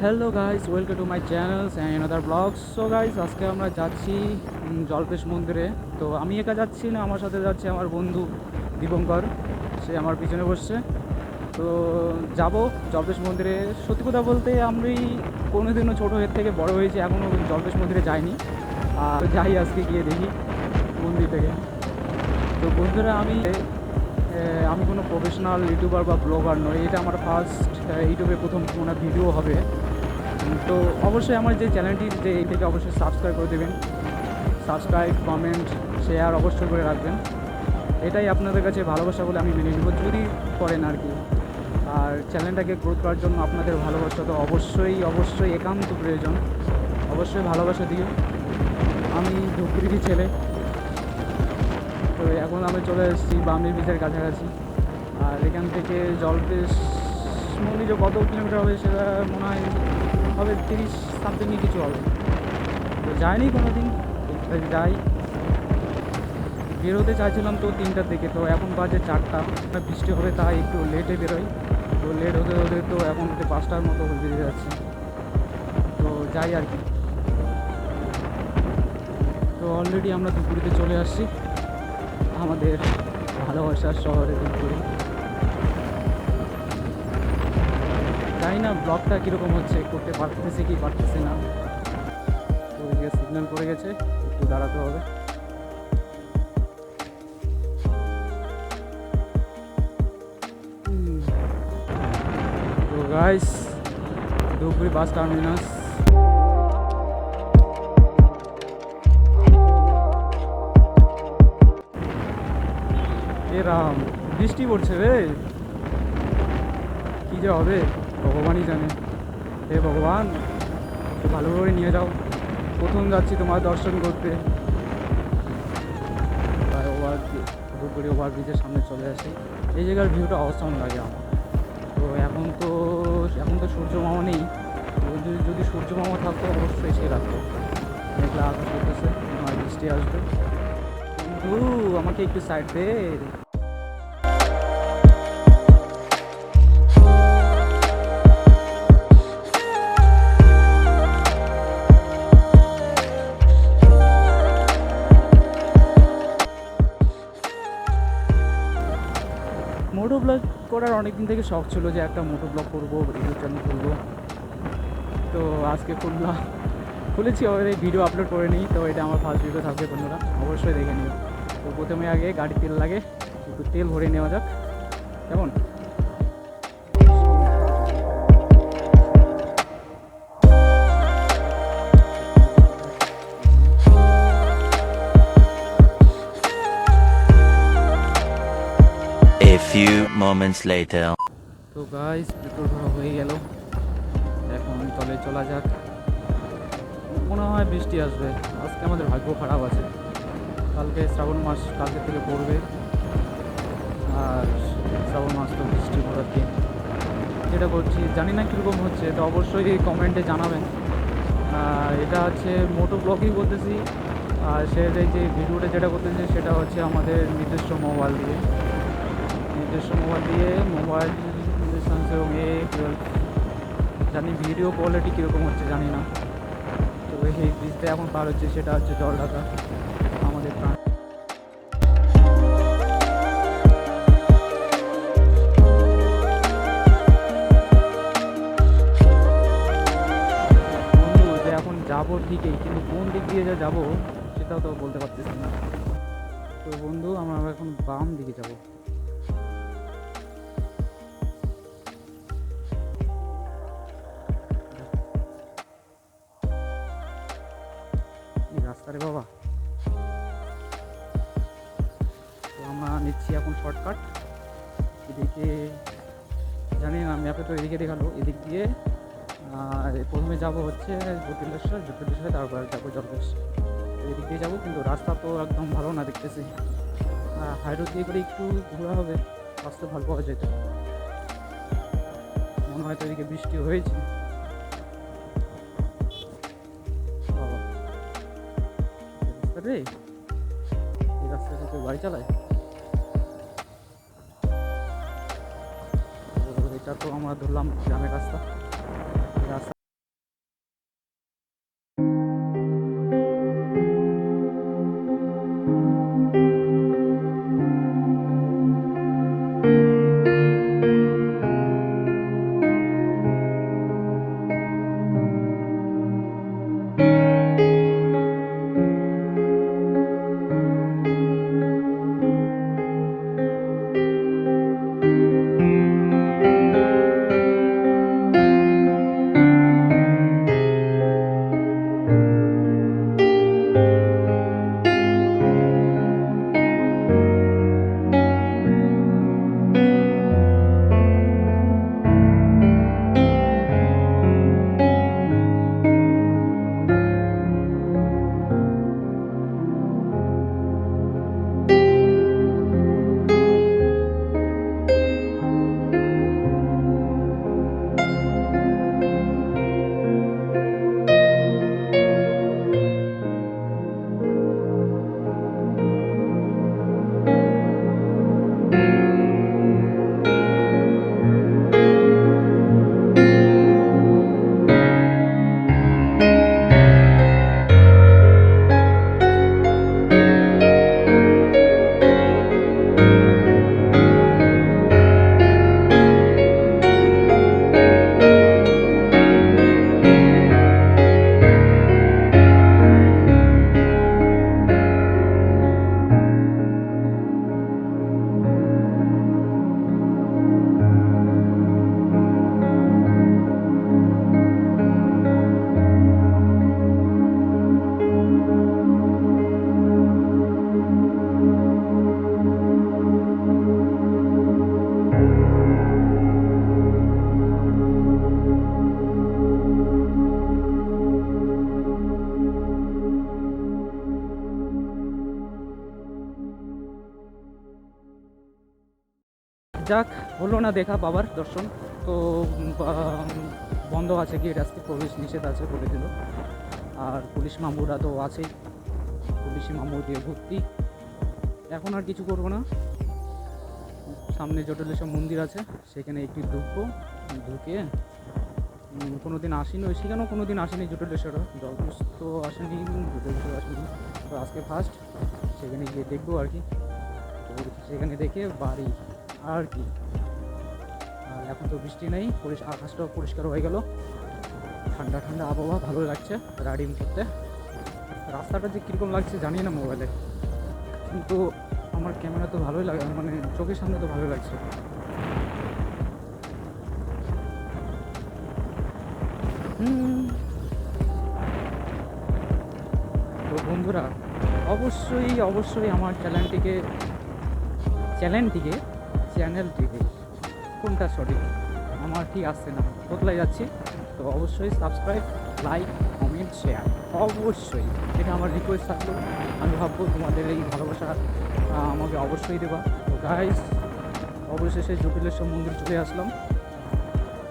Hello guys, welcome to my channels and another vlogs. So guys, আজকে আমরা যাচ্ছি জল্পেশ মন্দিরে। তো আমি একা যাচ্ছি না, আমার সাথে যাচ্ছে আমার বন্ধু দীপঙ্কর। সে আমার পিছনে বসছে। তো যাব জল্পেশ মন্দিরে। সত্যি কথা বলতে আমি কোনোদিনও ছোটো এর থেকে বড় হয়েছি, এখনও জল্পেশ মন্দিরে যাইনি। আর যাই আজকে গিয়ে দেখি মন্দির থেকে। তো বন্ধুরা, আমি কোনো প্রফেশনাল ইউটিউবার বা ব্লগার নই। এটা আমার ফার্স্ট ইউটিউবে প্রথম কোনো ভিডিও হবে। তো অবশ্যই আমার যে চ্যানেলটি যে এইটাকে অবশ্যই সাবস্ক্রাইব করে দেবেন। সাবস্ক্রাইব, কমেন্ট, শেয়ার অবশ্যই করে রাখবেন। এটাই আপনাদের কাছে ভালোবাসা বলে আমি মেনে নেব, যদি করেন আর কি। আর চ্যানেলটাকে গ্রোথ করার জন্য আপনাদের ভালোবাসা তো অবশ্যই একান্ত প্রয়োজন। অবশ্যই ভালোবাসা দিও। আমি ধূপগুড়ির ছেলে। তো এখন আমি চলে এসেছি বামনি ব্রিজের কাছাকাছি। আর এখান থেকে জল্পেশ মন্দিরে কত কিলোমিটার হবে সেটা মনে হয় হবে 30 সামথিংই কিছু হবে। তো যাইনি কোনো দিন, যাই। বেরোতে চাইছিলাম তো 3টার দিকে, তো এখন বাজে 4টা। বৃষ্টি হবে তাই একটু লেটে বেরোই। তো লেট হতে হতে তো এখন 5টার মতো বেরিয়ে যাচ্ছে। তো যাই আর কি। তো অলরেডি আমরা ধূপগুড়িতে চলে আসছি, আমাদের ভালোবাসার শহরে ধূপগুড়ি। জানি না ব্লগটা কীরকম হচ্ছে, করতে পারতেছে কি পারতেছে না। তো ওইদিকে সিগন্যাল পড়ে গেছে, একটু দাঁড়াতে হবে। তো গাইস, ধূপগুড়ি বাস টার্মিনাস। এ রাম, বৃষ্টি পড়ছে রে, কী যে হবে ভগবানই জানে। হে ভগবান, একটু ভালো করে নিয়ে যাও। প্রথম যাচ্ছি তোমার দর্শন করতে। ধূপগুড়ি ওভারব্রিজের সামনে চলে আসি। এই জায়গার ভিউটা অসাম লাগে আমার। তো এখন তো সূর্য মামা নেই। যদি সূর্য মামা থাকতো অবশ্যই সে রাখতো। মেঘলা আকাশ করতেছে, আমার বৃষ্টি আসবে। বন্ধু, আমাকে একটু সাইড দে। মোটো ব্লগ করার অনেক দিন থেকে শখ ছিল যে একটা মোটো ব্লগ করবো, ইউটিউব চ্যানেল খুলবো। তো আজকে খুলেছি, অলরেডি ভিডিও আপলোড করে নিই। তো এটা আমার ফার্স্ট ভিডিও থাকবে, বন্ধুরা অবশ্যই দেখে নিও। তো প্রথমে আগে গাড়ি তেল লাগে, একটু তেল ভরে নেওয়া যাক। কেমন? A few moments later. তো গাইস, পেট্রোল ভরা হয়ে গেল, এখন তলে চলা যাক। মনে হয় বৃষ্টি আসবে। আজকে আমাদের ভাগ্য খারাপ আছে, কালকে শ্রাবণ মাস, কালকে থেকে পড়বে। আর শ্রাবণ মাস তো বৃষ্টি ভরার দিন। যেটা করছি জানি না কীরকম হচ্ছে, তো অবশ্যই কমেন্টে জানাবেন। এটা হচ্ছে মোটো ব্লগই বলতেছি। আর সেটাই যে ভিডিওটা যেটা করতেছি সেটা হচ্ছে আমাদের নিজস্ব মোবাইল দিয়ে, মোবাইল স্যামসাং A12। জানি ভিডিও কোয়ালিটি কীরকম হচ্ছে জানি না। তো এই ব্রিজটা এখন পার হচ্ছে, সেটা হচ্ছে জলঢাকা, আমাদের প্রাণ। বন্ধু, যে এখন যাবো ঠিকই, কিন্তু কোন দিক দিয়ে যে যাবো সেটাও তো বলতে পারতেছি না। তো বন্ধু, আমরা এখন বাম দিকে যাব। রাস্তা রে বাবা। তো আমরা নিচ্ছি এখন শর্টকাট। এদিকে জানি না, ম্যাপে তো এদিকে দেখালো, এদিক দিয়ে। আর প্রথমে যাব হচ্ছে জ্যোতির্লেশ্বর, তারপর যাবো জলপেশ। এদিক দিয়ে যাবো, কিন্তু রাস্তা তো একদম ভালো না দেখতেছি। হাই রোড দিয়ে করে একটু ঘোরা হবে, রাস্তা ভালো পাওয়া যেত। মনে হয় তো এদিকে বৃষ্টি হয়েছে। বাবা, রাস্তা রে, এই রাস্তা থেকে গাড়ি চালায়। এটা তো আমরা ধরলাম গ্রামের রাস্তা। যাক, হলো না দেখা বাবার দর্শন। তো বন্ধ আছে, গেট আসতে প্রবেশ নিষেধ আছে বলে দিল। আর পুলিশ মামুরা তো আছেই, পুলিশি মামুর দিয়ে ভর্তি। এখন আর কিছু করবো না, সামনে জটিলেশ্বর মন্দির আছে, সেখানে একটু ঢুকবো। ঢুকে কোনো দিন আসিনি, সেখানেও কোনো দিন আসেনি জটিলেশ্বর, জলপেশ তো আসেনি, জটিলেশ্বর আসেনি, তো আজকে ফার্স্ট। সেখানে গিয়ে দেখবো আর কি। তো সেখানে দেখে বাড়ি আর কি। আর এখন তো বৃষ্টি নেই, আকাশটাও পরিষ্কার হয়ে গেল, ঠান্ডা ঠান্ডা আবহাওয়া, ভালো লাগছে রাইডিং করতে। রাস্তাটা যে কীরকম লাগছে জানি না মোবাইলে, কিন্তু আমার ক্যামেরা তো ভালোই লাগে, মানে চোখের সামনে তো ভালো লাগছে। তো বন্ধুরা, অবশ্যই অবশ্যই আমার চ্যানেলটিকে কোনটা সঠিক আমার ঠিক আসছে না, কোথায় যাচ্ছি। তো অবশ্যই সাবস্ক্রাইব, লাইক, কমেন্ট, শেয়ার, অবশ্যই এটা আমার রিকোয়েস্ট থাকলো। আমি ভাববো তোমাদের এই ভালোবাসা আমাকে অবশ্যই দেবা। তো গাইস, অবশেষে জটিলেশ্বর মন্দির চলে আসলাম।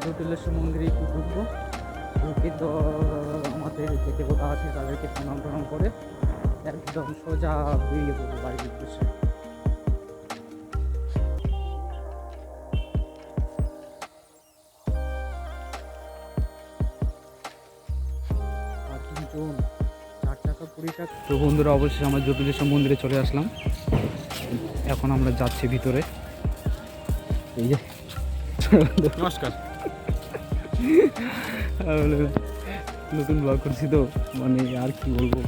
জটিলেশ্বর মন্দিরে একটু ঢুকবো, ঢুকে তো আমাদের যে দেবতা আছে তাদেরকে প্রণাম টনাম করে একদম সোজা বেরিয়ে পড়বো বাড়ির উদ্দেশ্যে। তো বন্ধুরা, অবশ্যই আমার জটিলেশ্বর মন্দিরে চলে আসলাম। এখন আমরা যাচ্ছি ভিতরে। এই যে নমস্কার। নতুন ব্লগ করছি তো, মানে আর কি বলবো।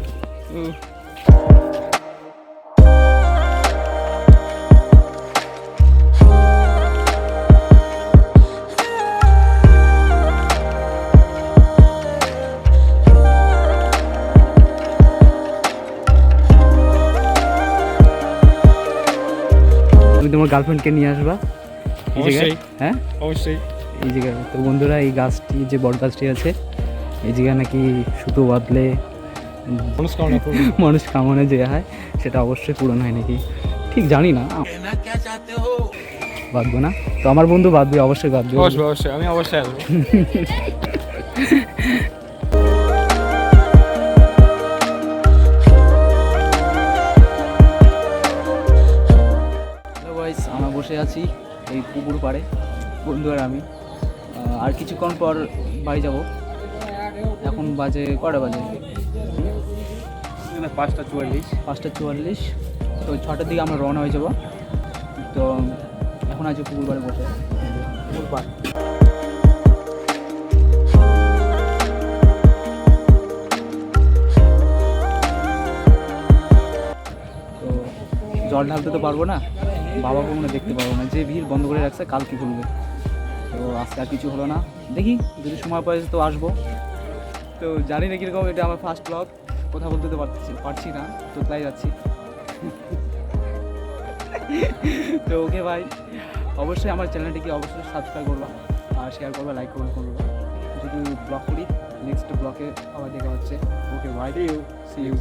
তুমি তোমার গার্লফ্রেন্ডকে নিয়ে আসবা এই জায়গায়? হ্যাঁ অবশ্যই। এই জায়গায়। তো বন্ধুরা, এই গাছটি যে বট গাছটি আছে, এই জায়গায় নাকি সুতো বাঁধলে মানুষ কামনা যে হয় সেটা অবশ্যই পূরণ হয় নাকি, ঠিক জানি না, বাঁধবো না। তো আমার বন্ধু বাঁধবে, অবশ্যই বাঁধবে। অবশ্যই আমি অবশ্যই আসবো। আমরা বসে আছি এই পুকুর পাড়ে, বন্ধু আর আমি। আর কিছুক্ষণ পর বাড়ি যাব। এখন বাজে কটা বাজে? 5:44। তো 6টার দিকে আমরা রওনা হয়ে যাব। তো এখন আজ পুকুর পাড়ে বসে, পুকুর পাড়। তো জল ঢালতে তো পারবো না, বাবাকে মনে দেখতে পারবো না, যে ভিড় বন্ধ করে রাখছে, কাল কী করবে। তো আজকে আর কিছু হলো না, দেখি যদি সময় পাই তো আসবো। তো জানি না কীরকম, এটা আমার ফার্স্ট ব্লগ, কথা বলতে তো পারছি না, তো তাই যাচ্ছি। তো ওকে ভাই, অবশ্যই আমার চ্যানেলটিকে অবশ্যই সাবস্ক্রাইব করবা, আর শেয়ার করবা, লাইক কমেন্ট করবা। যদি ব্লগ করি, নেক্সট ব্লগে আবার দেখা হচ্ছে। ওকে ভাই, সি ইউ।